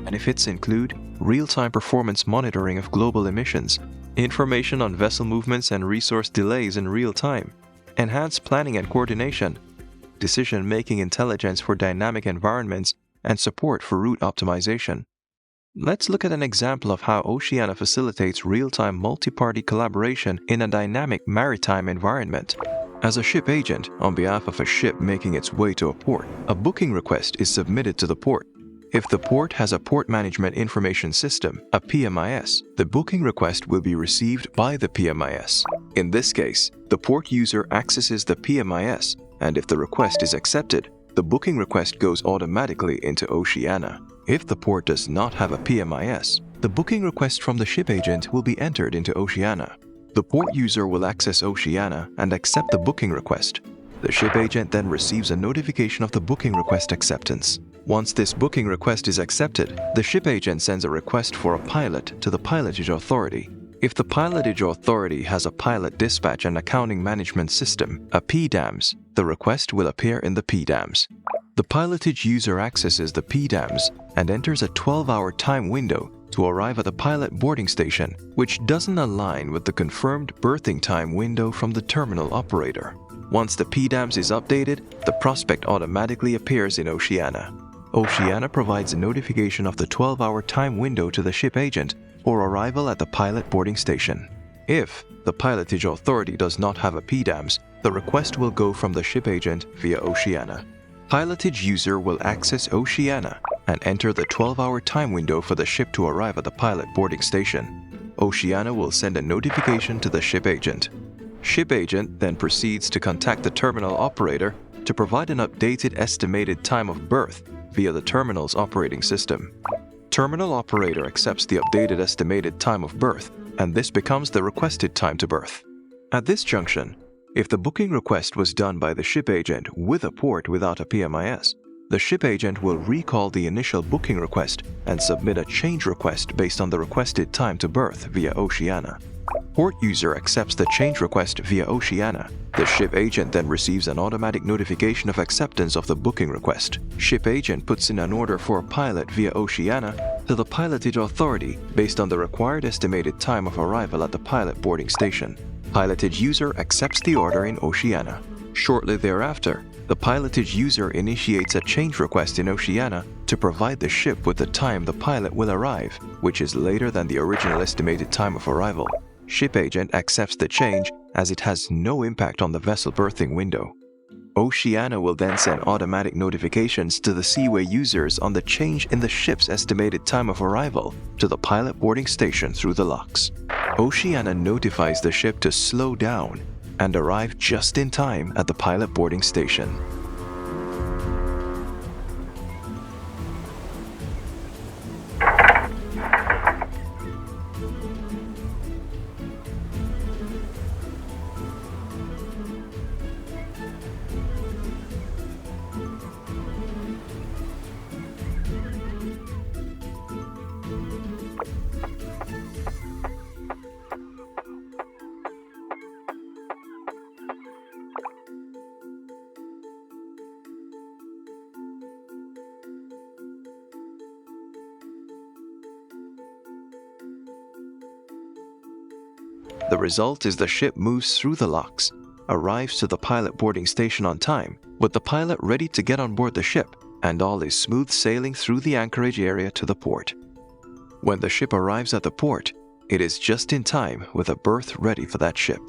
Benefits include real-time performance monitoring of global emissions, information on vessel movements and resource delays in real time, enhanced planning and coordination, decision-making intelligence for dynamic environments, and support for route optimization. Let's look at an example of how OCIANA facilitates real-time multi-party collaboration in a dynamic maritime environment. As a ship agent, on behalf of a ship making its way to a port, a booking request is submitted to the port. If the port has a Port Management Information System, a PMIS, the booking request will be received by the PMIS. In this case, the port user accesses the PMIS, and if the request is accepted, the booking request goes automatically into OCIANA. If the port does not have a PMIS, the booking request from the ship agent will be entered into OCIANA. The port user will access OCIANA and accept the booking request. The ship agent then receives a notification of the booking request acceptance. Once this booking request is accepted, the ship agent sends a request for a pilot to the pilotage authority. If the pilotage authority has a pilot dispatch and accounting management system, a PDAMS, the request will appear in the PDAMS. The pilotage user accesses the PDAMS and enters a 12-hour time window to arrive at the pilot boarding station, which doesn't align with the confirmed berthing time window from the terminal operator. Once the PDAMS is updated, the prospect automatically appears in OCIANA. OCIANA provides a notification of the 12-hour time window to the ship agent for arrival at the pilot boarding station. If the pilotage authority does not have a PDAMS, the request will go from the ship agent via OCIANA. Pilotage user will access OCIANA and enter the 12-hour time window for the ship to arrive at the pilot boarding station. OCIANA will send a notification to the ship agent. Ship agent then proceeds to contact the terminal operator to provide an updated estimated time of berth via the terminal's operating system. Terminal operator accepts the updated estimated time of berth, and this becomes the requested time to berth. At this junction, if the booking request was done by the ship agent with a port without a PMIS, the ship agent will recall the initial booking request and submit a change request based on the requested time to berth via OCIANA. Port user accepts the change request via OCIANA. The ship agent then receives an automatic notification of acceptance of the booking request. Ship agent puts in an order for a pilot via OCIANA to the pilotage authority based on the required estimated time of arrival at the pilot boarding station. Pilotage user accepts the order in OCIANA. Shortly thereafter, the pilotage user initiates a change request in OCIANA to provide the ship with the time the pilot will arrive, which is later than the original estimated time of arrival. Ship agent accepts the change as it has no impact on the vessel berthing window. OCIANA will then send automatic notifications to the seaway users on the change in the ship's estimated time of arrival to the pilot boarding station through the locks. OCIANA notifies the ship to slow down and arrive just in time at the pilot boarding station. The result is the ship moves through the locks, arrives to the pilot boarding station on time, with the pilot ready to get on board the ship, and all is smooth sailing through the anchorage area to the port. When the ship arrives at the port, it is just in time with a berth ready for that ship.